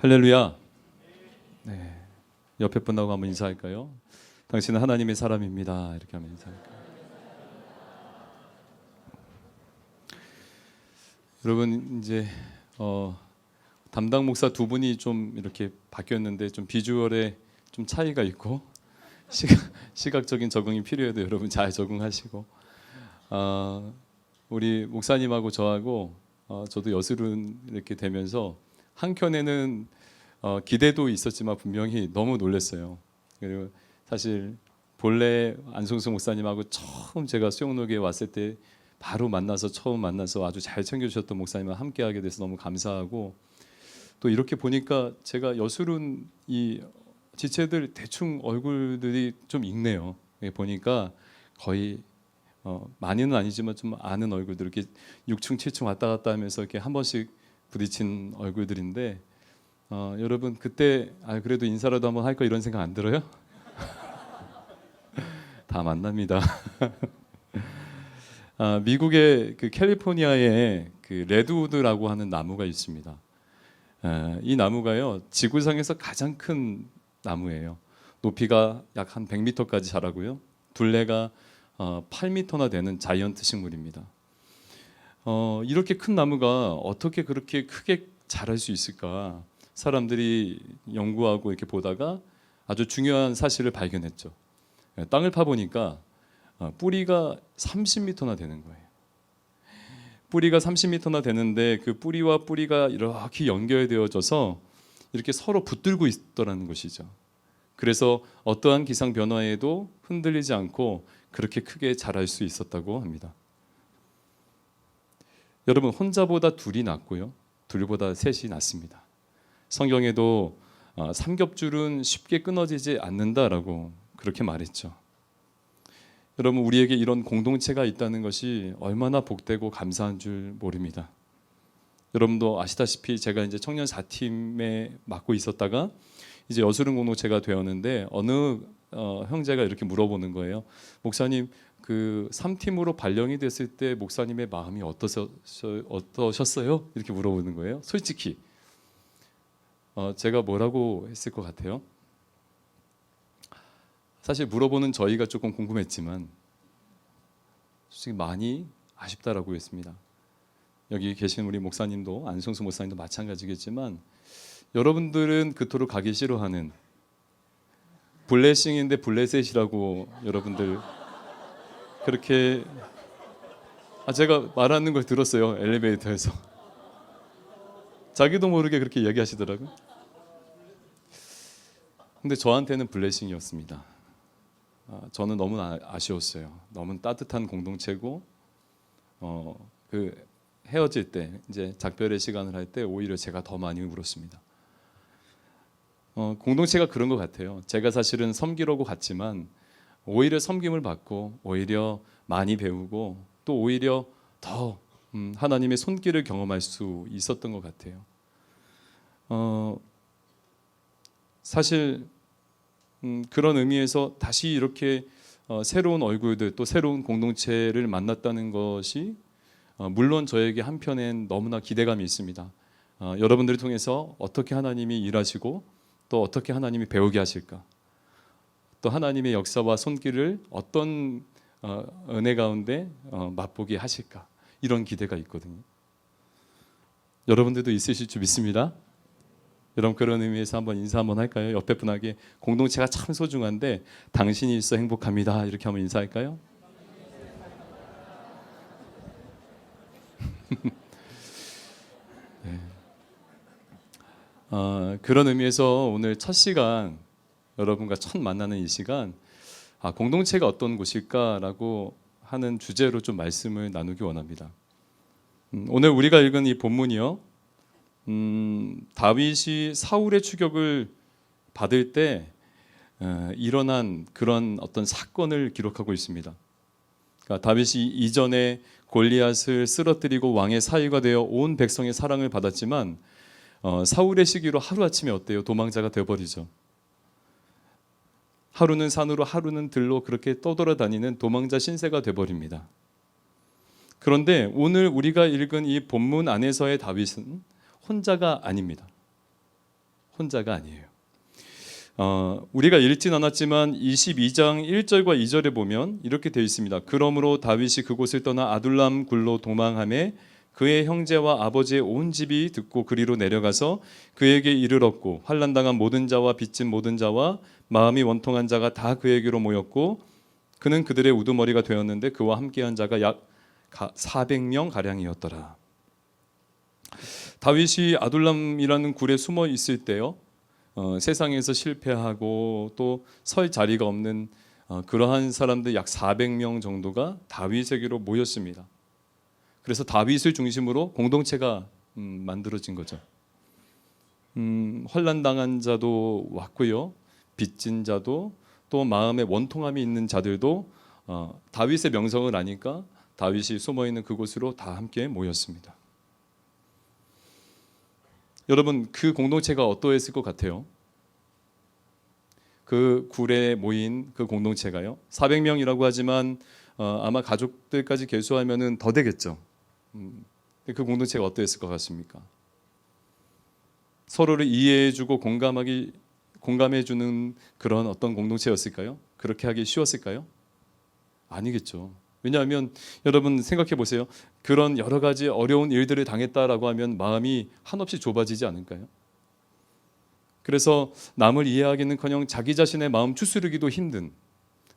할렐루야. 네. 옆에 분하고 한번 인사할까요? 당신은 하나님의 사람입니다. 이렇게 하면 인사할까요? 여러분 이제 담당 목사 두 분이 좀 이렇게 바뀌었는데 좀 비주얼에 좀 차이가 있고 시각적인 적응이 필요해도 여러분 잘 적응하시고 우리 목사님하고 저하고 저도 여슬은 이렇게 되면서 한켠에는 기대도 있었지만 분명히 너무 놀랐어요. 그리고 사실 본래 안성수 목사님하고 처음 제가 수영록에 왔을 때 바로 처음 만나서 아주 잘 챙겨주셨던 목사님과 함께하게 돼서 너무 감사하고, 또 이렇게 보니까 제가 여술은 이 지체들 대충 얼굴들이 좀 익네요. 보니까 거의 많이는 아니지만 좀 아는 얼굴들, 이렇게 6층 7층 왔다 갔다 하면서 이렇게 한 번씩 부딪힌 얼굴들인데 여러분 그때 그래도 인사라도 한번 할까 이런 생각 안 들어요? 다 만납니다. 미국의 그 캘리포니아에 그 레드우드라고 하는 나무가 있습니다. 이 나무가요 지구상에서 가장 큰 나무예요. 높이가 약 한 100m까지 자라고요. 둘레가 8m나 되는 자이언트 식물입니다. 이렇게 큰 나무가 어떻게 그렇게 크게 자랄 수 있을까? 사람들이 연구하고 이렇게 보다가 아주 중요한 사실을 발견했죠. 땅을 파보니까 뿌리가 30m나 되는 거예요. 뿌리가 30m나 되는데 그 뿌리와 뿌리가 이렇게 연결되어져서 이렇게 서로 붙들고 있더라는 것이죠. 그래서 어떠한 기상 변화에도 흔들리지 않고 그렇게 크게 자랄 수 있었다고 합니다. 여러분, 혼자보다 둘이 낫고요, 둘보다 셋이 낫습니다. 성경에도 삼겹줄은 쉽게 끊어지지 않는다라고 그렇게 말했죠. 여러분, 우리에게 이런 공동체가 있다는 것이 얼마나 복되고 감사한 줄 모릅니다. 여러분도 아시다시피 제가 이제 청년 4팀에 맡고 있었다가 이제 여수른 공동체가 되었는데 어느 형제가 이렇게 물어보는 거예요. 목사님, 그 3팀으로 발령이 됐을 때 목사님의 마음이 어떠셨어요? 이렇게 물어보는 거예요. 솔직히 제가 뭐라고 했을 것 같아요? 사실 물어보는 저희가 조금 궁금했지만 솔직히 많이 아쉽다라고 했습니다. 여기 계신 우리 목사님도, 안성수 목사님도 마찬가지겠지만 여러분들은 그토록 가기 싫어하는 블레싱인데 블레셋이라고 여러분들 그렇게 제가 말하는 걸 들었어요. 엘리베이터에서 자기도 모르게 그렇게 얘기하시더라고요. 근데 저한테는 블레싱이었습니다. 저는 너무 아쉬웠어요. 너무 따뜻한 공동체고 그 헤어질 때 이제 작별의 시간을 할 때 오히려 제가 더 많이 울었습니다. 공동체가 그런 것 같아요. 제가 사실은 섬기려고 갔지만 오히려 섬김을 받고 오히려 많이 배우고 또 오히려 더 하나님의 손길을 경험할 수 있었던 것 같아요. 사실 그런 의미에서 다시 이렇게 새로운 얼굴들 또 새로운 공동체를 만났다는 것이 물론 저에게 한편엔 너무나 기대감이 있습니다. 여러분들을 통해서 어떻게 하나님이 일하시고 또 어떻게 하나님이 배우게 하실까, 또 하나님의 역사와 손길을 어떤 은혜 가운데 맛보게 하실까, 이런 기대가 있거든요. 여러분들도 있으실 줄 믿습니다. 여러분, 그런 의미에서 한번 인사 한번 할까요? 옆에 분에게 공동체가 참 소중한데 당신이 있어 행복합니다. 이렇게 한번 인사할까요? 네. 그런 의미에서 오늘 첫 시간 여러분과 첫 만나는 이 시간 공동체가 어떤 곳일까라고 하는 주제로 좀 말씀을 나누기 원합니다. 오늘 우리가 읽은 이 본문이요, 다윗이 사울의 추격을 받을 때 일어난 그런 어떤 사건을 기록하고 있습니다. 그러니까 다윗이 이전에 골리앗을 쓰러뜨리고 왕의 사위가 되어 온 백성의 사랑을 받았지만 사울의 시기로 하루아침에 어때요? 도망자가 되어버리죠. 하루는 산으로 하루는 들로 그렇게 떠돌아다니는 도망자 신세가 되어버립니다. 그런데 오늘 우리가 읽은 이 본문 안에서의 다윗은 혼자가 아닙니다. 혼자가 아니에요. 우리가 읽진 않았지만 22장 1절과 2절에 보면 이렇게 되어 있습니다. 그러므로 다윗이 그곳을 떠나 아둘람 굴로 도망하매 그의 형제와 아버지의 온 집이 듣고 그리로 내려가서 그에게 이르렀고 환난당한 모든 자와 빚진 모든 자와 마음이 원통한 자가 다 그에게로 모였고 그는 그들의 우두머리가 되었는데 그와 함께한 자가 약 400명 가량이었더라. 다윗이 아둘람이라는 굴에 숨어 있을 때요, 세상에서 실패하고 또 설 자리가 없는 그러한 사람들 약 400명 정도가 다윗에게로 모였습니다. 그래서 다윗을 중심으로 공동체가 만들어진 거죠. 환난당한 자도 왔고요, 빚진 자도 또 마음에 원통함이 있는 자들도 다윗의 명성을 아니까 다윗이 숨어 있는 그곳으로 다 함께 모였습니다. 여러분, 그 공동체가 어떠했을 것 같아요? 그 굴에 모인 그 공동체가요, 400명이라고 하지만 아마 가족들까지 계수하면은 더 되겠죠. 그 공동체가 어떠했을 것 같습니까? 서로를 이해해주고 공감해주는 그런 어떤 공동체였을까요? 그렇게 하기 쉬웠을까요? 아니겠죠. 왜냐하면 여러분 생각해 보세요. 그런 여러 가지 어려운 일들을 당했다라고 하면 마음이 한없이 좁아지지 않을까요? 그래서 남을 이해하기는커녕 자기 자신의 마음 추스르기도 힘든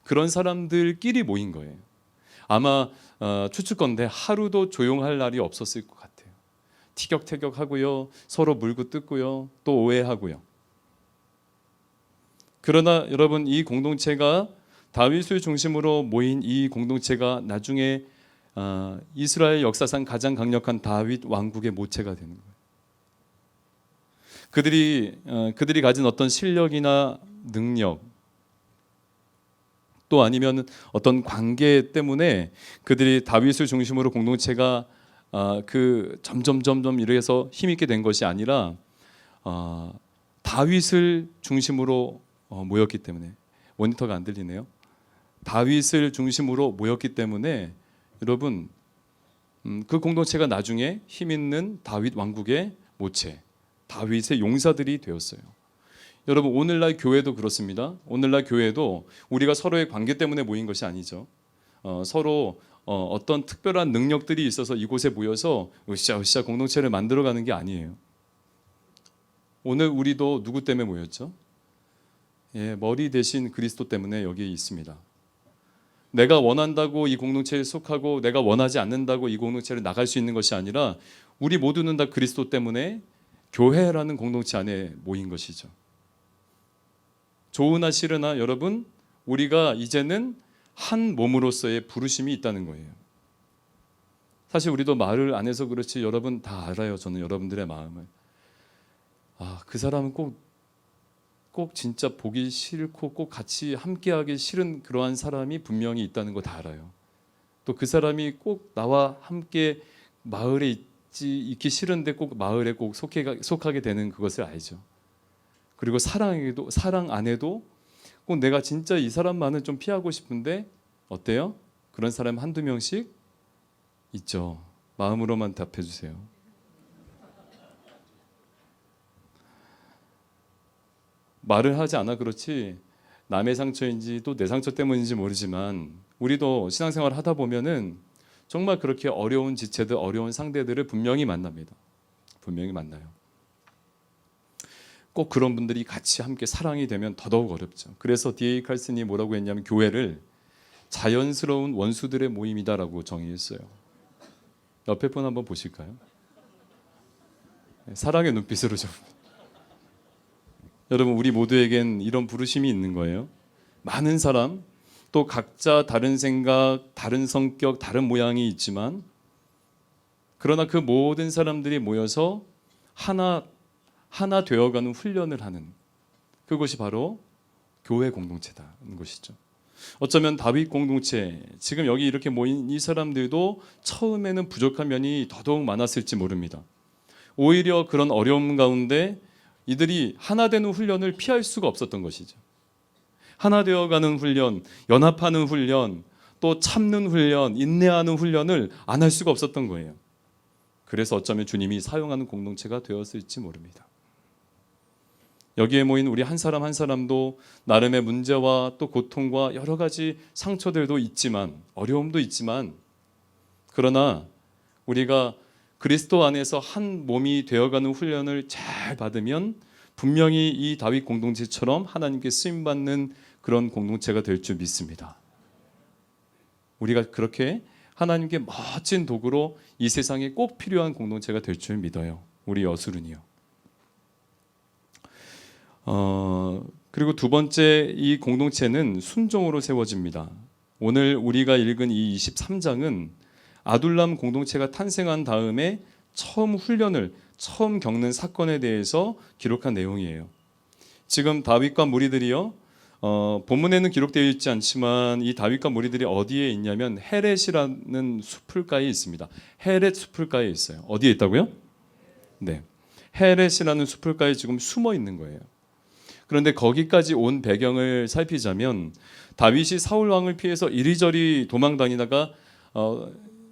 그런 사람들끼리 모인 거예요. 아마 추측건데 하루도 조용할 날이 없었을 것 같아요. 티격태격하고요, 서로 물고 뜯고요, 또 오해하고요. 그러나 여러분, 이 공동체가 다윗을 중심으로 모인 이 공동체가 나중에 이스라엘 역사상 가장 강력한 다윗 왕국의 모체가 되는 거예요. 그들이 가진 어떤 실력이나 능력, 또 아니면 어떤 관계 때문에 그들이 다윗을 중심으로 공동체가 점점 이래서 힘있게 된 것이 아니라 다윗을 중심으로 모였기 때문에, 모니터가 안 들리네요. 다윗을 중심으로 모였기 때문에 여러분, 그 공동체가 나중에 힘있는 다윗 왕국의 모체, 다윗의 용사들이 되었어요. 여러분, 오늘날 교회도 그렇습니다. 오늘날 교회도 우리가 서로의 관계 때문에 모인 것이 아니죠. 서로 어떤 특별한 능력들이 있어서 이곳에 모여서 으쌰으쌰 공동체를 만들어가는 게 아니에요. 오늘 우리도 누구 때문에 모였죠? 머리 대신 그리스도 때문에 여기 있습니다. 내가 원한다고 이 공동체에 속하고 내가 원하지 않는다고 이 공동체를 나갈 수 있는 것이 아니라 우리 모두는 다 그리스도 때문에 교회라는 공동체 안에 모인 것이죠. 좋으나 싫으나 여러분, 우리가 이제는 한 몸으로서의 부르심이 있다는 거예요. 사실 우리도 말을 안 해서 그렇지 여러분 다 알아요. 저는 여러분들의 마음을. 그 사람은 꼭 진짜 보기 싫고 꼭 같이 함께하기 싫은 그러한 사람이 분명히 있다는 거 다 알아요. 또 그 사람이 꼭 나와 함께 마을에 있기 싫은데 꼭 마을에 꼭 속하게 되는 그것을 알죠. 그리고 사랑 안에도 꼭 내가 진짜 이 사람만은 좀 피하고 싶은데 어때요? 그런 사람 한두 명씩 있죠. 마음으로만 답해 주세요. 말을 하지 않아 그렇지 남의 상처인지 또 내 상처 때문인지 모르지만 우리도 신앙생활을 하다 보면은 정말 그렇게 어려운 지체들, 어려운 상대들을 분명히 만납니다. 분명히 만나요. 꼭 그런 분들이 같이 함께 사랑이 되면 더더욱 어렵죠. 그래서 D.A. 칼슨이 뭐라고 했냐면 교회를 자연스러운 원수들의 모임이다라고 정의했어요. 옆에 분 한번 보실까요? 사랑의 눈빛으로 좀. 여러분, 우리 모두에겐 이런 부르심이 있는 거예요. 많은 사람, 또 각자 다른 생각, 다른 성격, 다른 모양이 있지만 그러나 그 모든 사람들이 모여서 하나 되어가는 훈련을 하는 그것이 바로 교회 공동체다는 것이죠. 어쩌면 다윗 공동체, 지금 여기 이렇게 모인 이 사람들도 처음에는 부족한 면이 더더욱 많았을지 모릅니다. 오히려 그런 어려움 가운데 이들이 하나 되는 훈련을 피할 수가 없었던 것이죠. 하나 되어가는 훈련, 연합하는 훈련, 또 참는 훈련, 인내하는 훈련을 안 할 수가 없었던 거예요. 그래서 어쩌면 주님이 사용하는 공동체가 되었을지 모릅니다. 여기에 모인 우리 한 사람 한 사람도 나름의 문제와 또 고통과 여러 가지 상처들도 있지만, 어려움도 있지만, 그러나 우리가 그리스도 안에서 한 몸이 되어가는 훈련을 잘 받으면 분명히 이 다윗 공동체처럼 하나님께 쓰임받는 그런 공동체가 될 줄 믿습니다. 우리가 그렇게 하나님께 멋진 도구로 이 세상에 꼭 필요한 공동체가 될 줄 믿어요. 우리 여수른이요. 그리고 두 번째, 이 공동체는 순종으로 세워집니다. 오늘 우리가 읽은 이 23장은 아둘람 공동체가 탄생한 다음에 처음 겪는 사건에 대해서 기록한 내용이에요. 지금 다윗과 무리들이요, 본문에는 기록되어 있지 않지만 이 다윗과 무리들이 어디에 있냐면 헤렛이라는 숲을가에 있습니다. 헤렛 숲을가에 있어요. 어디에 있다고요? 네, 헤렛이라는 숲을가에 지금 숨어 있는 거예요. 그런데 거기까지 온 배경을 살피자면 다윗이 사울 왕을 피해서 이리저리 도망 다니다가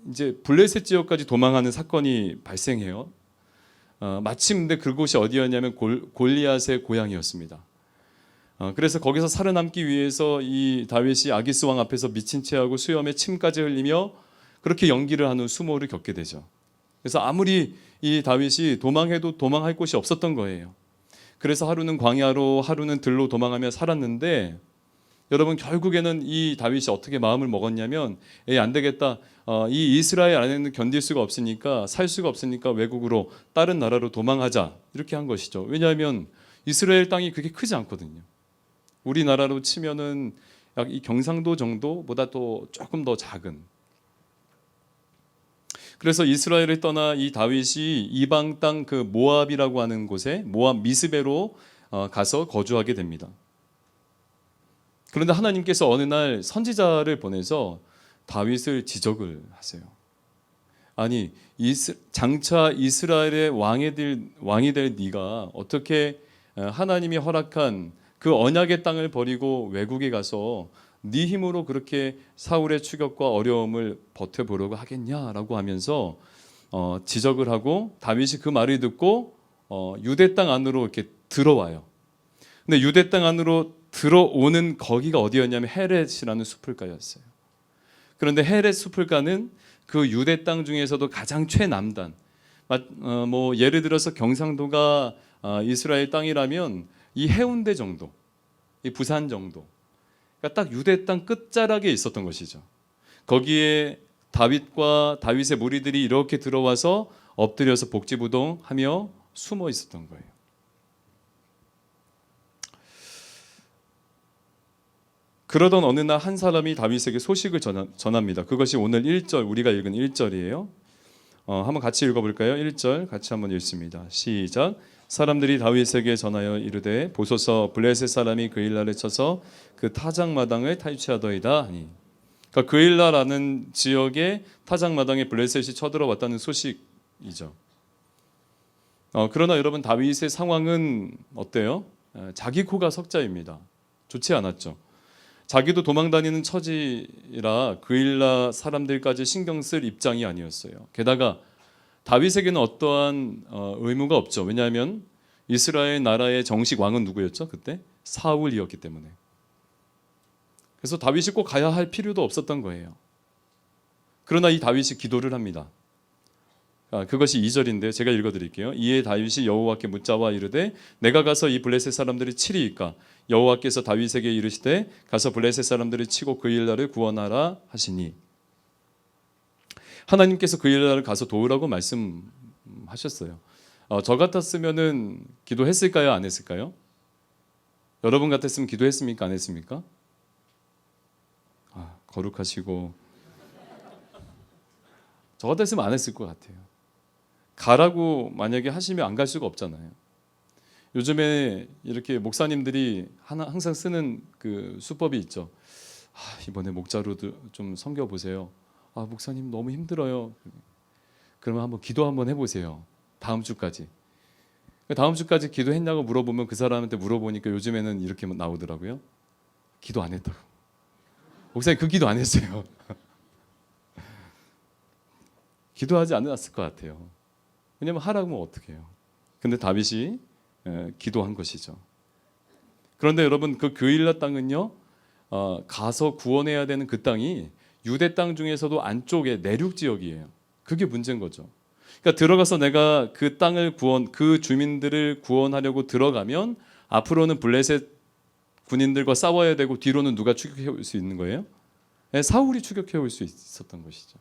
이제 블레셋 지역까지 도망하는 사건이 발생해요. 마침 근데 그곳이 어디였냐면 골리앗의 고향이었습니다. 그래서 거기서 살아남기 위해서 이 다윗이 아기스 왕 앞에서 미친 채하고 수염에 침까지 흘리며 그렇게 연기를 하는 수모를 겪게 되죠. 그래서 아무리 이 다윗이 도망해도 도망할 곳이 없었던 거예요. 그래서 하루는 광야로, 하루는 들로 도망하며 살았는데, 여러분 결국에는 이 다윗이 어떻게 마음을 먹었냐면, 안 되겠다, 이 이스라엘 안에는 견딜 수가 없으니까, 살 수가 없으니까 외국으로, 다른 나라로 도망하자, 이렇게 한 것이죠. 왜냐하면 이스라엘 땅이 그렇게 크지 않거든요. 우리나라로 치면은 약 이 경상도 정도보다 또 조금 더 작은. 그래서 이스라엘을 떠나 이 다윗이 이방 땅 그 모압이라고 하는 곳에, 모압 미스베로 가서 거주하게 됩니다. 그런데 하나님께서 어느 날 선지자를 보내서 다윗을 지적을 하세요. 아니, 장차 이스라엘의 왕이 될 네가 어떻게 하나님이 허락한 그 언약의 땅을 버리고 외국에 가서 네 힘으로 그렇게 사울의 추격과 어려움을 버텨보려고 하겠냐라고 하면서 지적을 하고, 다윗이 그 말을 듣고 유대 땅 안으로 이렇게 들어와요. 근데 유대 땅 안으로 들어오는 거기가 어디였냐면 헤렛이라는 숲을가였어요. 그런데 헤렛 숲을가는 그 유대 땅 중에서도 가장 최남단, 뭐 예를 들어서 경상도가 이스라엘 땅이라면 이 해운대 정도, 이 부산 정도, 그러니까 딱 유대 땅 끝자락에 있었던 것이죠. 거기에 다윗과 다윗의 무리들이 이렇게 들어와서 엎드려서 복지부동하며 숨어 있었던 거예요. 그러던 어느 날 한 사람이 다윗에게 소식을 전합니다. 그것이 오늘 1절, 우리가 읽은 1절이에요. 한번 같이 읽어볼까요? 1절 같이 한번 읽습니다. 시작. 사람들이 다윗에게 전하여 이르되 보소서 블레셋 사람이 그일라를 쳐서 그 타작마당을 탈취하더이다 하니. 그러니까 그일라라는 지역의 타작마당에 블레셋이 쳐들어왔다는 소식이죠. 그러나 여러분 다윗의 상황은 어때요? 자기 코가 석자입니다. 좋지 않았죠. 자기도 도망다니는 처지라 그일라 사람들까지 신경 쓸 입장이 아니었어요. 게다가 다윗에게는 어떠한 의무가 없죠. 왜냐하면 이스라엘 나라의 정식 왕은 누구였죠? 그때 사울이었기 때문에. 그래서 다윗이 꼭 가야 할 필요도 없었던 거예요. 그러나 이 다윗이 기도를 합니다. 그것이 2절인데요. 제가 읽어드릴게요. 이에 다윗이 여호와께 묻자와 이르되 내가 가서 이 블레셋 사람들을 치리이까? 여호와께서 다윗에게 이르시되 가서 블레셋 사람들을 치고 그일라를 구원하라 하시니. 하나님께서 그일라를 가서 도우라고 말씀하셨어요. 저 같았으면은 기도했을까요? 안 했을까요? 여러분 같았으면 기도했습니까? 안 했습니까? 거룩하시고. 저 같았으면 안 했을 것 같아요. 가라고 만약에 하시면 안 갈 수가 없잖아요. 요즘에 이렇게 목사님들이 항상 쓰는 그 수법이 있죠. 이번에 목자로 좀 섬겨 보세요. 목사님 너무 힘들어요. 그러면 한번 기도 한번 해보세요. 다음 주까지. 다음 주까지 기도했냐고 물어보면 그 사람한테 물어보니까 요즘에는 이렇게 나오더라고요. 기도 안 했다고. 목사님 그 기도 안 했어요. 기도하지 않았을 것 같아요. 왜냐면 하라고 하면 어떡해요. 근데 다윗이 기도한 것이죠. 그런데 여러분 그 그일라 땅은요, 가서 구원해야 되는 그 땅이 유대 땅 중에서도 안쪽에 내륙 지역이에요. 그게 문제인 거죠. 그러니까 들어가서 내가 그 땅을 그 주민들을 구원하려고 들어가면 앞으로는 블레셋 군인들과 싸워야 되고 뒤로는 누가 추격해 올 수 있는 거예요? 네, 사울이 추격해 올 수 있었던 것이죠.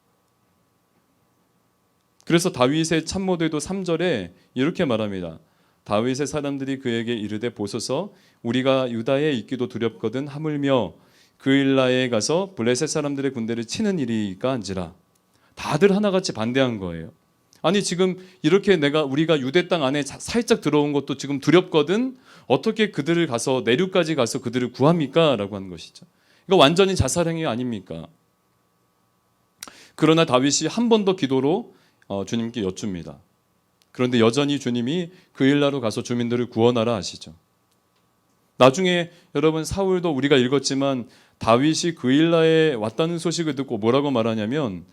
그래서 다윗의 참모들도 3절에 이렇게 말합니다. 다윗의 사람들이 그에게 이르되 보소서 우리가 유다에 있기도 두렵거든 하물며 그일라에 가서 블레셋 사람들의 군대를 치는 일이가 한지라. 다들 하나같이 반대한 거예요. 아니 지금 이렇게 우리가 유대 땅 안에 살짝 들어온 것도 지금 두렵거든. 어떻게 그들을 가서 내륙까지 가서 그들을 구합니까? 라고 하는 것이죠. 이거 완전히 자살행위 아닙니까? 그러나 다윗이 한 번 더 기도로 주님께 여쭙니다. 그런데 여전히 주님이 그일라로 가서 주민들을 구원하라 하시죠. 나중에 여러분 사울도 우리가 읽었지만 다윗이 그일라에 왔다는 소식을 듣고 뭐라고 말하냐면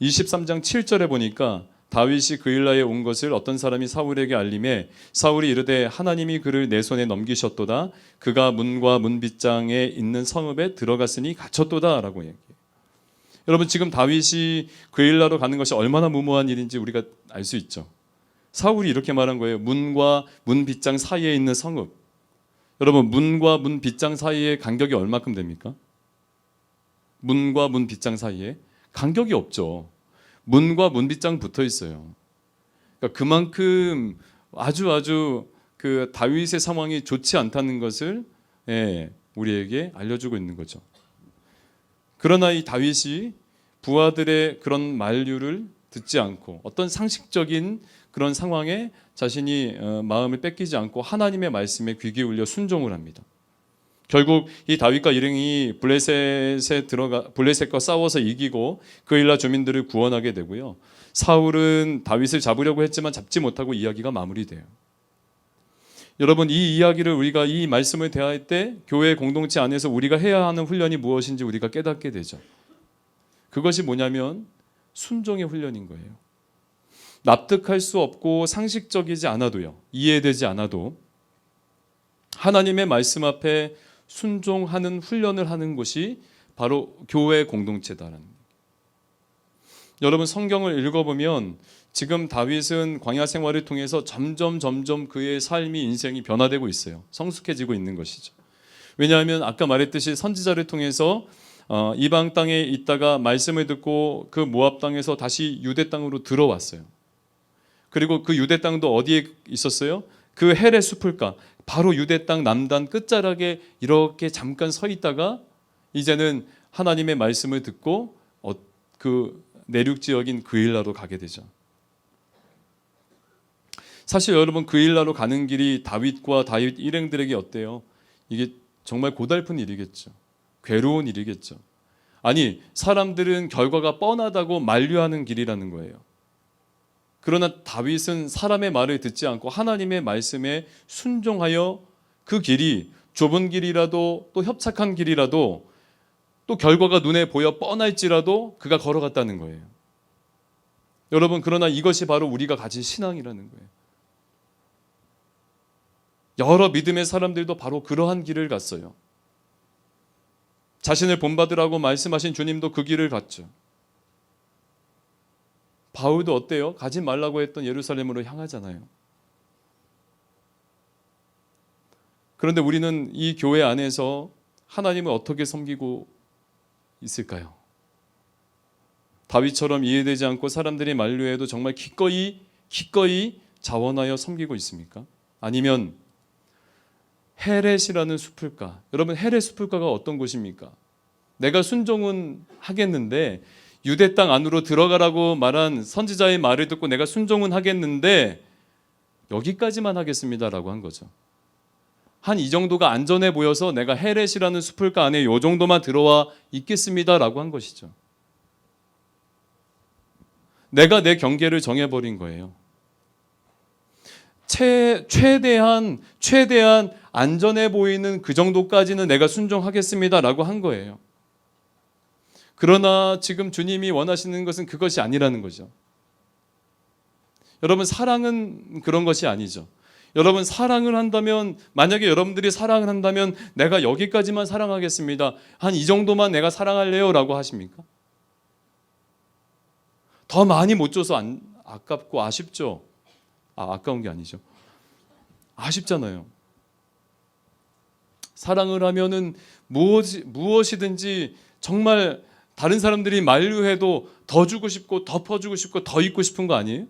23장 7절에 보니까 다윗이 그일라에 온 것을 어떤 사람이 사울에게 알림해 사울이 이르되 하나님이 그를 내 손에 넘기셨도다. 그가 문과 문빗장에 있는 성읍에 들어갔으니 갇혔도다 라고 얘기해요. 여러분 지금 다윗이 그일라로 가는 것이 얼마나 무모한 일인지 우리가 알 수 있죠. 사울이 이렇게 말한 거예요. 문과 문빗장 사이에 있는 성읍. 여러분 문과 문빗장 사이에 간격이 얼마큼 됩니까? 문과 문빗장 사이에 간격이 없죠. 문과 문빗장 붙어 있어요. 그러니까 그만큼 아주 그 다윗의 상황이 좋지 않다는 것을 우리에게 알려주고 있는 거죠. 그러나 이 다윗이 부하들의 그런 만류를 듣지 않고 어떤 상식적인 그런 상황에 자신이 마음을 뺏기지 않고 하나님의 말씀에 귀 기울여 순종을 합니다. 결국 이 다윗과 일행이 블레셋과 싸워서 이기고 그일라 주민들을 구원하게 되고요. 사울은 다윗을 잡으려고 했지만 잡지 못하고 이야기가 마무리돼요. 여러분 이 이야기를 우리가 이 말씀을 대할 때 교회 공동체 안에서 우리가 해야 하는 훈련이 무엇인지 우리가 깨닫게 되죠. 그것이 뭐냐면 순종의 훈련인 거예요. 납득할 수 없고 상식적이지 않아도요. 이해되지 않아도 하나님의 말씀 앞에 순종하는 훈련을 하는 것이 바로 교회 공동체다라는 거예요. 여러분 성경을 읽어보면 지금 다윗은 광야 생활을 통해서 점점 그의 삶이 인생이 변화되고 있어요. 성숙해지고 있는 것이죠. 왜냐하면 아까 말했듯이 선지자를 통해서 이방 땅에 있다가 말씀을 듣고 그 모압 땅에서 다시 유대 땅으로 들어왔어요. 그리고 그 유대 땅도 어디에 있었어요? 그 헬의 숲을가 바로 유대 땅 남단 끝자락에 이렇게 잠깐 서 있다가 이제는 하나님의 말씀을 듣고 그 내륙 지역인 그일라로 가게 되죠. 사실 여러분 그일라로 가는 길이 다윗과 다윗 일행들에게 어때요? 이게 정말 고달픈 일이겠죠. 괴로운 일이겠죠. 아니 사람들은 결과가 뻔하다고 만류하는 길이라는 거예요. 그러나 다윗은 사람의 말을 듣지 않고 하나님의 말씀에 순종하여 그 길이 좁은 길이라도 또 협착한 길이라도 또 결과가 눈에 보여 뻔할지라도 그가 걸어갔다는 거예요. 여러분 그러나 이것이 바로 우리가 가진 신앙이라는 거예요. 여러 믿음의 사람들도 바로 그러한 길을 갔어요. 자신을 본받으라고 말씀하신 주님도 그 길을 갔죠. 바울도 어때요? 가지 말라고 했던 예루살렘으로 향하잖아요. 그런데 우리는 이 교회 안에서 하나님을 어떻게 섬기고 있을까요? 다윗처럼 이해되지 않고 사람들이 만류해도 정말 기꺼이 자원하여 섬기고 있습니까? 아니면 헤렛이라는 숲을가? 여러분 헤렛 숲을가가 어떤 곳입니까? 내가 순종은 하겠는데 유대 땅 안으로 들어가라고 말한 선지자의 말을 듣고 내가 순종은 하겠는데 여기까지만 하겠습니다라고 한 거죠. 한 이 정도가 안전해 보여서 내가 헤렛이라는 숲을가 안에 이 정도만 들어와 있겠습니다라고 한 것이죠. 내가 내 경계를 정해버린 거예요. 최대한 안전해 보이는 그 정도까지는 내가 순종하겠습니다라고 한 거예요. 그러나 지금 주님이 원하시는 것은 그것이 아니라는 거죠. 여러분 사랑은 그런 것이 아니죠. 여러분 사랑을 한다면, 만약에 여러분들이 사랑을 한다면 내가 여기까지만 사랑하겠습니다, 한 이 정도만 내가 사랑할래요 라고 하십니까? 더 많이 못 줘서 아깝고 아쉽죠. 아까운 게 아니죠. 아쉽잖아요. 사랑을 하면은 무엇이든지 정말 다른 사람들이 만류해도 더 주고 싶고 더 퍼주고 싶고 더 있고 싶은 거 아니에요?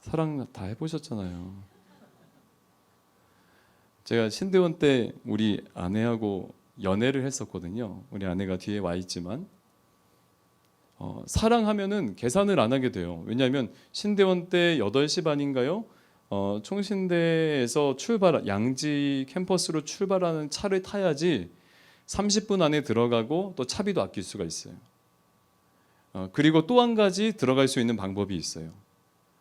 사랑 다 해보셨잖아요. 제가 신대원 때 우리 아내하고 연애를 했었거든요. 우리 아내가 뒤에 와 있지만 사랑하면은 계산을 안 하게 돼요. 왜냐하면 신대원 때 8시 반인가요? 총신대에서 양지 캠퍼스로 출발하는 차를 타야지 30분 안에 들어가고 또 차비도 아낄 수가 있어요. 그리고 또 한 가지 들어갈 수 있는 방법이 있어요.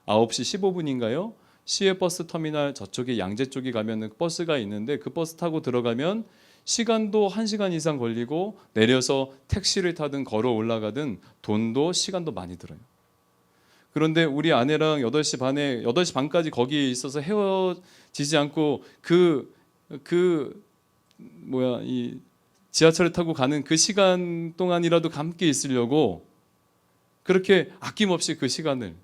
9시 15분인가요? 시외버스 터미널 저쪽에 양재 쪽에 가면 버스가 있는데 그 버스 타고 들어가면 시간도 1시간 이상 걸리고 내려서 택시를 타든 걸어 올라가든 돈도 시간도 많이 들어요. 그런데 우리 아내랑 8시 반까지 거기에 있어서 헤어지지 않고 이 지하철을 타고 가는 그 시간 동안이라도 함께 있으려고 그렇게 아낌없이 그 시간을,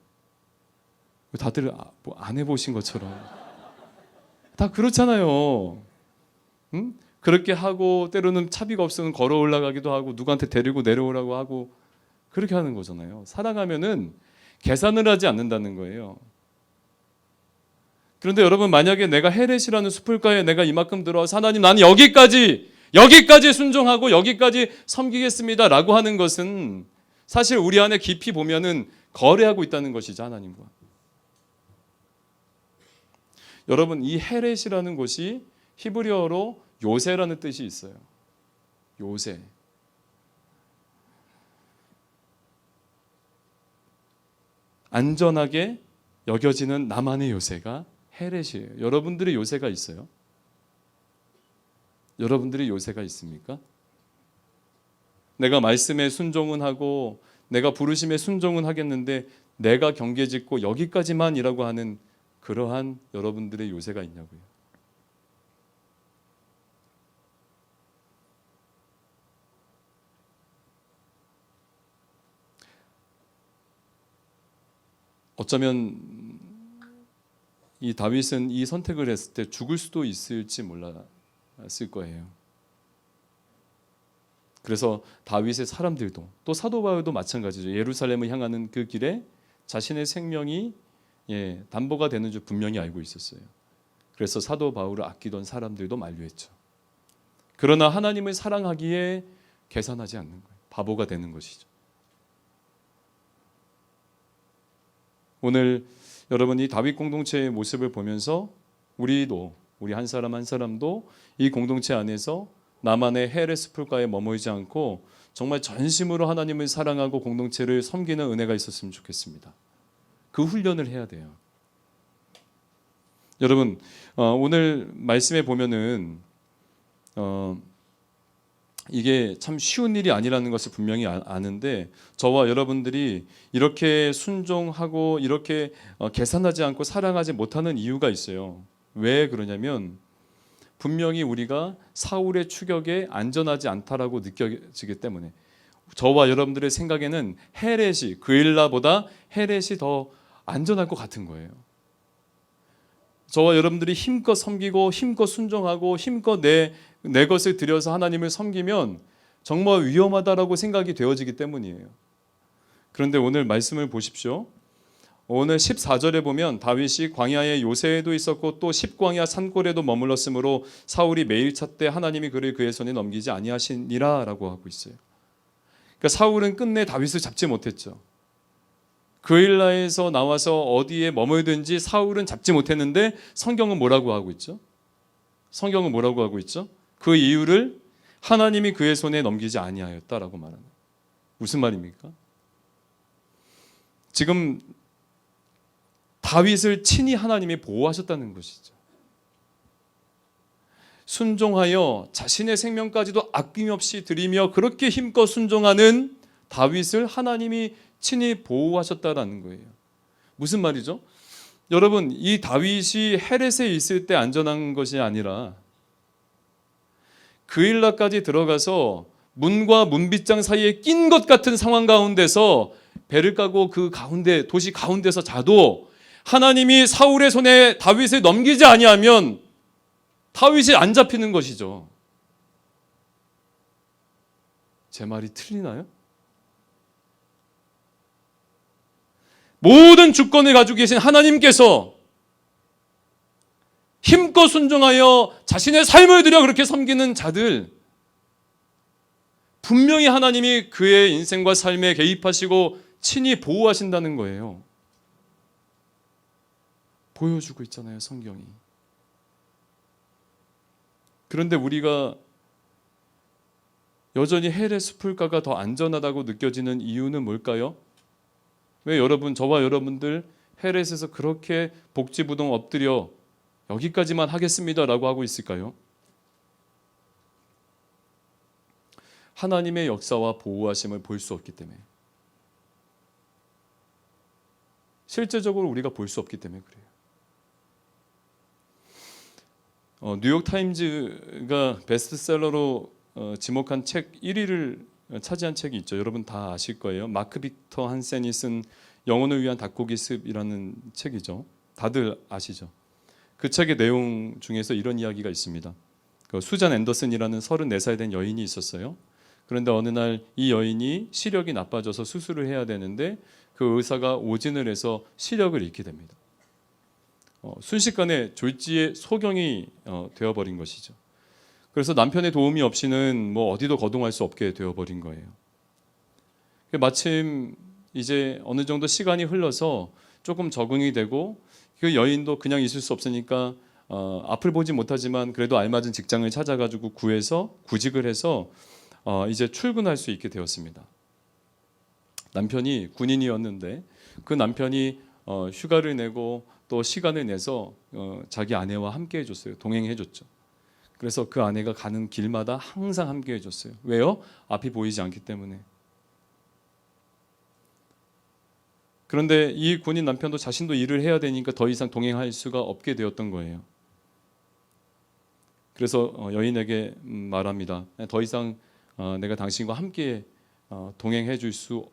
다들 안 해보신 것처럼 다 그렇잖아요. 응? 그렇게 하고 때로는 차비가 없으면 걸어 올라가기도 하고 누구한테 데리고 내려오라고 하고 그렇게 하는 거잖아요. 사랑하면은 계산을 하지 않는다는 거예요. 그런데 여러분, 만약에 내가 헤렛이라는 숲을가에 내가 이만큼 들어와서 하나님 나는 여기까지 순종하고 여기까지 섬기겠습니다 라고 하는 것은 사실 우리 안에 깊이 보면은 거래하고 있다는 것이죠, 하나님과. 여러분, 이 헤렛이라는 곳이 히브리어로 요새라는 뜻이 있어요. 요새. 안전하게 여겨지는 나만의 요새가 헤렛이에요. 여러분들의 요새가 있어요? 여러분들의 요새가 있습니까? 내가 말씀에 순종은 하고 내가 부르심에 순종은 하겠는데 내가 경계 짓고 여기까지만이라고 하는 그러한 여러분들의 요새가 있냐고요. 어쩌면 이 다윗은 이 선택을 했을 때 죽을 수도 있을지 몰랐을 거예요. 그래서 다윗의 사람들도 또 사도 바울도 마찬가지죠. 예루살렘을 향하는 그 길에 자신의 생명이 담보가 되는 줄 분명히 알고 있었어요. 그래서 사도 바울을 아끼던 사람들도 만류했죠. 그러나 하나님을 사랑하기에 계산하지 않는 거예요. 바보가 되는 것이죠. 오늘 여러분이 다윗 공동체의 모습을 보면서 우리 한 사람 한 사람도 이 공동체 안에서 나만의 헤렛스풀가에 머물지 않고 정말 전심으로 하나님을 사랑하고 공동체를 섬기는 은혜가 있었으면 좋겠습니다. 그 훈련을 해야 돼요. 여러분, 오늘 말씀에 보면은 이게 참 쉬운 일이 아니라는 것을 분명히 아는데 저와 여러분들이 이렇게 순종하고 이렇게 계산하지 않고 사랑하지 못하는 이유가 있어요. 왜 그러냐면 분명히 우리가 사울의 추격에 안전하지 않다라고 느껴지기 때문에 저와 여러분들의 생각에는 헤렛이 그일라보다 헤렛이 더 안전할 것 같은 거예요. 저와 여러분들이 힘껏 섬기고 힘껏 순종하고 힘껏 내 것을 들여서 하나님을 섬기면 정말 위험하다라고 생각이 되어지기 때문이에요. 그런데 오늘 말씀을 보십시오. 오늘 14절에 보면 다윗이 광야의 요새에도 있었고 또 십광야 산골에도 머물렀으므로 사울이 매일 찾되 하나님이 그를 그의 손에 넘기지 아니하시니라 라고 하고 있어요. 그러니까 사울은 끝내 다윗을 잡지 못했죠. 그일라에서 나와서 어디에 머물든지 사울은 잡지 못했는데 성경은 뭐라고 하고 있죠? 성경은 뭐라고 하고 있죠? 그 이유를 하나님이 그의 손에 넘기지 아니하였다라고 말하는. 무슨 말입니까? 지금 다윗을 친히 하나님이 보호하셨다는 것이죠. 순종하여 자신의 생명까지도 아낌없이 드리며 그렇게 힘껏 순종하는 다윗을 하나님이 친히 보호하셨다라는 거예요. 무슨 말이죠? 여러분, 이 다윗이 헤렛에 있을 때 안전한 것이 아니라 그일라까지 들어가서 문과 문빗장 사이에 낀 것 같은 상황 가운데서 배를 까고 그 가운데, 도시 가운데서 자도 하나님이 사울의 손에 다윗을 넘기지 아니하면 다윗이 안 잡히는 것이죠. 제 말이 틀리나요? 모든 주권을 가지고 계신 하나님께서 힘껏 순종하여 자신의 삶을 들여 그렇게 섬기는 자들, 분명히 하나님이 그의 인생과 삶에 개입하시고 친히 보호하신다는 거예요. 보여주고 있잖아요, 성경이. 그런데 우리가 여전히 헬의 숲을가가 더 안전하다고 느껴지는 이유는 뭘까요? 왜 여러분, 저와 여러분들 헬에서 그렇게 복지부동 엎드려 여기까지만 하겠습니다라고 하고 있을까요? 하나님의 역사와 보호하심을 볼 수 없기 때문에, 실제적으로 우리가 볼 수 없기 때문에 그래요. 뉴욕 타임즈가 베스트셀러로 지목한 책 1위를 차지한 책이 있죠. 여러분 다 아실 거예요. 마크 빅터 한센이 쓴 영혼을 위한 닭고기 습이라는 책이죠. 다들 아시죠? 그 책의 내용 중에서 이런 이야기가 있습니다. 수잔 앤더슨이라는 34살 된 여인이 있었어요. 그런데 어느 날 이 여인이 시력이 나빠져서 수술을 해야 되는데 그 의사가 오진을 해서 시력을 잃게 됩니다. 순식간에 졸지에 소경이 되어버린 것이죠. 그래서 남편의 도움이 없이는 뭐 어디도 거동할 수 없게 되어버린 거예요. 마침 이제 어느 정도 시간이 흘러서 조금 적응이 되고 그 여인도 그냥 있을 수 없으니까 앞을 보지 못하지만 그래도 알맞은 직장을 찾아가지고 구해서 구직을 해서 이제 출근할 수 있게 되었습니다. 남편이 군인이었는데 그 남편이 휴가를 내고 또 시간을 내서 자기 아내와 함께 해줬어요. 동행해줬죠. 그래서 그 아내가 가는 길마다 항상 함께 해줬어요. 왜요? 앞이 보이지 않기 때문에. 그런데 이 군인 남편도 자신도 일을 해야 되니까 더 이상 동행할 수가 없게 되었던 거예요. 그래서 여인에게 말합니다. 더 이상 내가 당신과 함께 동행해 줄 수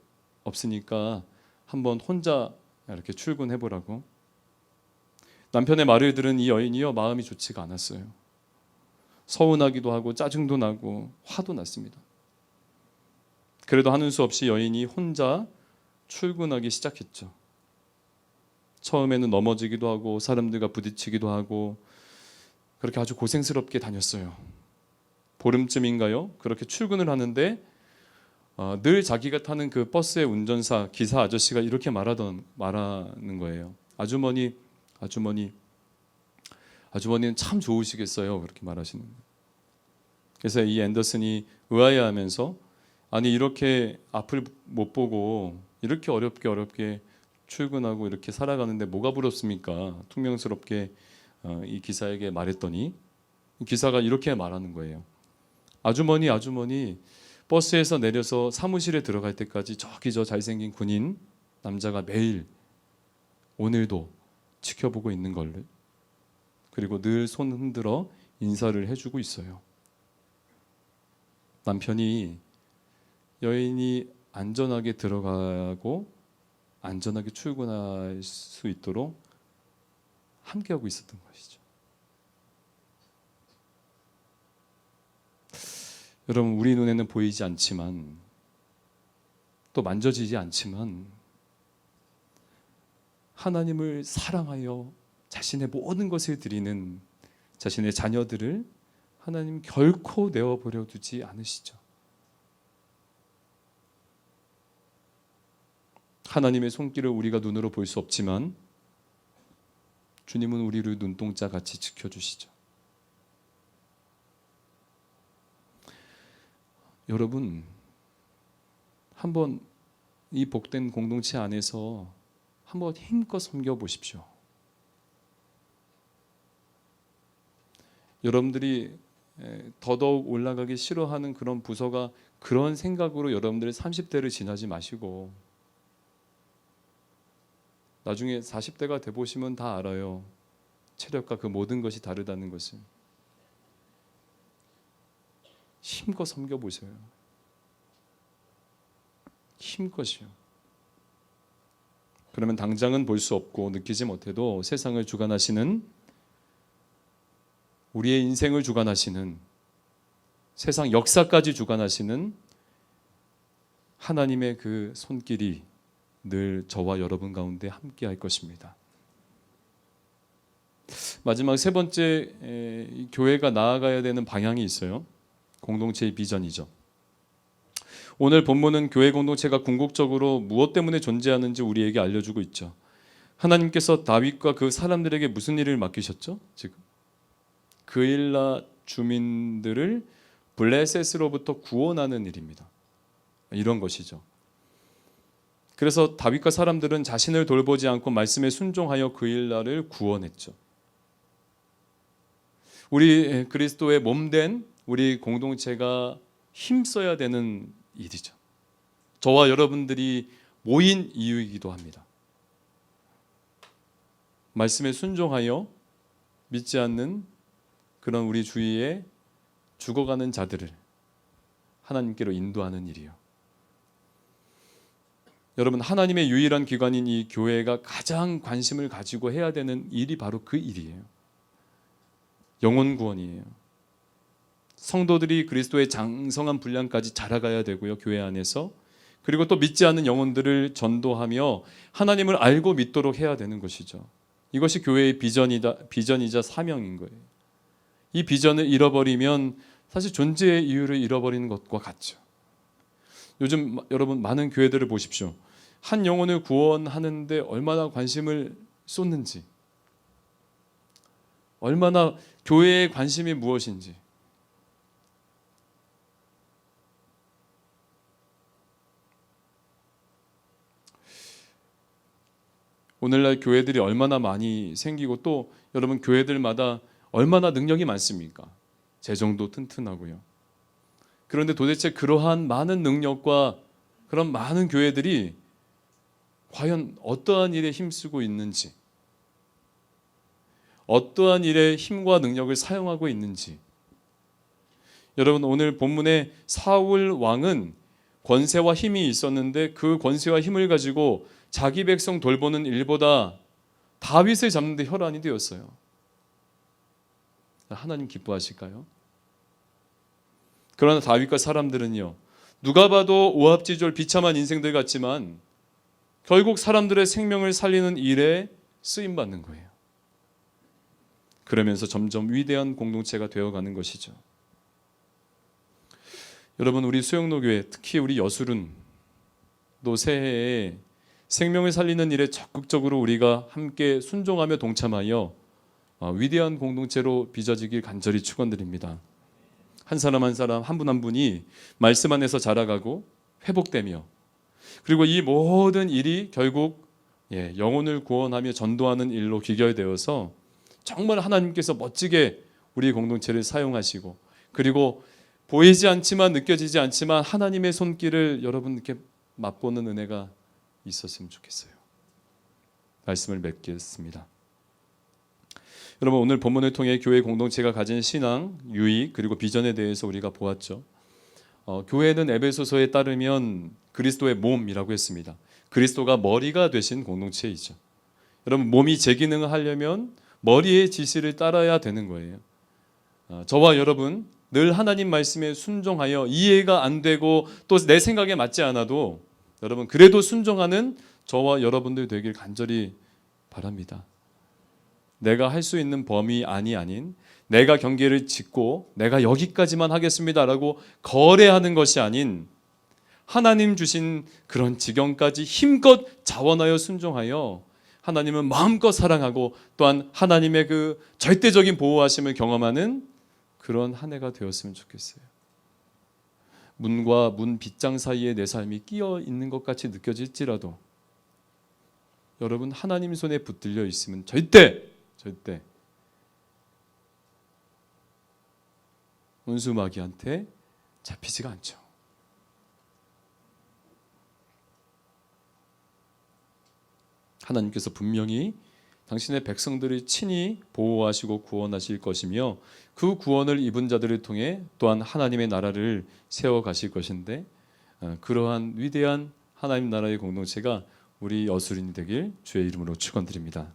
없으니까 한번 혼자 이렇게 출근해 보라고. 남편의 말을 들은 이 여인이요, 마음이 좋지가 않았어요. 서운하기도 하고 짜증도 나고 화도 났습니다. 그래도 하는 수 없이 여인이 혼자 출근하기 시작했죠. 처음에는 넘어지기도 하고 사람들과 부딪히기도 하고 그렇게 아주 고생스럽게 다녔어요. 보름쯤인가요? 그렇게 출근을 하는데 늘 자기가 타는 그 버스의 운전사, 기사 아저씨가 이렇게 말하는 거예요. 아주머니는 참 좋으시겠어요. 그렇게 말하시는 거예요. 그래서 이 앤더슨이 의아해하면서 아니 이렇게 앞을 못 보고 이렇게 어렵게 출근하고 이렇게 살아가는데 뭐가 부럽습니까? 퉁명스럽게 이 기사에게 말했더니 기사가 이렇게 말하는 거예요. 아주머니 버스에서 내려서 사무실에 들어갈 때까지 저기 저 잘생긴 군인 남자가 매일 오늘도 지켜보고 있는 걸로 그리고 늘 손 흔들어 인사를 해주고 있어요. 남편이 여인이 안전하게 들어가고 안전하게 출근할 수 있도록 함께하고 있었던 것이죠. 여러분, 우리 눈에는 보이지 않지만 또 만져지지 않지만 하나님을 사랑하여 자신의 모든 것을 드리는 자신의 자녀들을 하나님 결코 내어버려 두지 않으시죠. 하나님의 손길을 우리가 눈으로 볼 수 없지만 주님은 우리를 눈동자 같이 지켜주시죠. 여러분, 한번 이 복된 공동체 안에서 한번 힘껏 섬겨 보십시오. 여러분들이 더더욱 올라가기 싫어하는 그런 부서가 그런 생각으로 여러분들의 30대를 지나지 마시고 나중에 40대가 돼 보시면 다 알아요. 체력과 그 모든 것이 다르다는 것을. 힘껏 섬겨 보세요. 힘껏이요. 그러면 당장은 볼 수 없고 느끼지 못해도 세상을 주관하시는, 우리의 인생을 주관하시는, 세상 역사까지 주관하시는 하나님의 그 손길이 늘 저와 여러분 가운데 함께 할 것입니다. 마지막 세 번째, 교회가 나아가야 되는 방향이 있어요. 공동체의 비전이죠. 오늘 본문은 교회 공동체가 궁극적으로 무엇 때문에 존재하는지 우리에게 알려주고 있죠. 하나님께서 다윗과 그 사람들에게 무슨 일을 맡기셨죠? 지금 그일라 주민들을 블레셋으로부터 구원하는 일입니다. 이런 것이죠. 그래서 다윗과 사람들은 자신을 돌보지 않고 말씀에 순종하여 그일라를 구원했죠. 우리 그리스도의 몸된 우리 공동체가 힘써야 되는 일이죠. 저와 여러분들이 모인 이유이기도 합니다. 말씀에 순종하여 믿지 않는 그런 우리 주위에 죽어가는 자들을 하나님께로 인도하는 일이요. 여러분, 하나님의 유일한 기관인 이 교회가 가장 관심을 가지고 해야 되는 일이 바로 그 일이에요. 영혼 구원이에요. 성도들이 그리스도의 장성한 분량까지 자라가야 되고요, 교회 안에서. 그리고 또 믿지 않는 영혼들을 전도하며 하나님을 알고 믿도록 해야 되는 것이죠. 이것이 교회의 비전이자 사명인 거예요. 이 비전을 잃어버리면 사실 존재의 이유를 잃어버리는 것과 같죠. 요즘 여러분 많은 교회들을 보십시오. 한 영혼을 구원하는데 얼마나 관심을 쏟는지, 얼마나 교회의 관심이 무엇인지. 오늘날 교회들이 얼마나 많이 생기고 또 여러분 교회들마다 얼마나 능력이 많습니까? 재정도 튼튼하고요. 그런데 도대체 그러한 많은 능력과 그런 많은 교회들이 과연 어떠한 일에 힘쓰고 있는지, 어떠한 일에 힘과 능력을 사용하고 있는지. 여러분, 오늘 본문에 사울 왕은 권세와 힘이 있었는데 그 권세와 힘을 가지고 자기 백성 돌보는 일보다 다윗을 잡는 데 혈안이 되었어요. 하나님 기뻐하실까요? 그러나 다윗과 사람들은요, 누가 봐도 오합지졸 비참한 인생들 같지만 결국 사람들의 생명을 살리는 일에 쓰임받는 거예요. 그러면서 점점 위대한 공동체가 되어가는 것이죠. 여러분, 우리 수영로교회, 특히 우리 여술은 또 새해에 생명을 살리는 일에 적극적으로 우리가 함께 순종하며 동참하여 위대한 공동체로 빚어지길 간절히 축원드립니다. 한 사람 한 사람, 한 분 한 분이 말씀 안에서 자라가고 회복되며, 그리고 이 모든 일이 결국 영혼을 구원하며 전도하는 일로 귀결되어서 정말 하나님께서 멋지게 우리 공동체를 사용하시고, 그리고 보이지 않지만 느껴지지 않지만 하나님의 손길을 여러분 이렇게 맛보는 은혜가 있었으면 좋겠어요. 말씀을 맺겠습니다. 여러분, 오늘 본문을 통해 교회 공동체가 가진 신앙, 유익, 그리고 비전에 대해서 우리가 보았죠. 교회는 에베소서에 따르면 그리스도의 몸이라고 했습니다. 그리스도가 머리가 되신 공동체이죠. 여러분, 몸이 제 기능을 하려면 머리의 지시를 따라야 되는 거예요. 저와 여러분 늘 하나님 말씀에 순종하여 이해가 안 되고 또 내 생각에 맞지 않아도 여러분 그래도 순종하는 저와 여러분들 되길 간절히 바랍니다. 내가 할 수 있는 범위 안이 아닌, 내가 경계를 짓고 내가 여기까지만 하겠습니다라고 거래하는 것이 아닌, 하나님 주신 그런 지경까지 힘껏 자원하여 순종하여 하나님은 마음껏 사랑하고 또한 하나님의 그 절대적인 보호하심을 경험하는 그런 한 해가 되었으면 좋겠어요. 문과 문 빗장 사이에 내 삶이 끼어 있는 것 같이 느껴질지라도 여러분 하나님 손에 붙들려 있으면 절대 원수마귀한테 잡히지가 않죠. 하나님께서 분명히 당신의 백성들을 친히 보호하시고 구원하실 것이며 그 구원을 입은 자들을 통해 또한 하나님의 나라를 세워 가실 것인데 그러한 위대한 하나님 나라의 공동체가 우리 여수린이 되길 주의 이름으로 축원드립니다.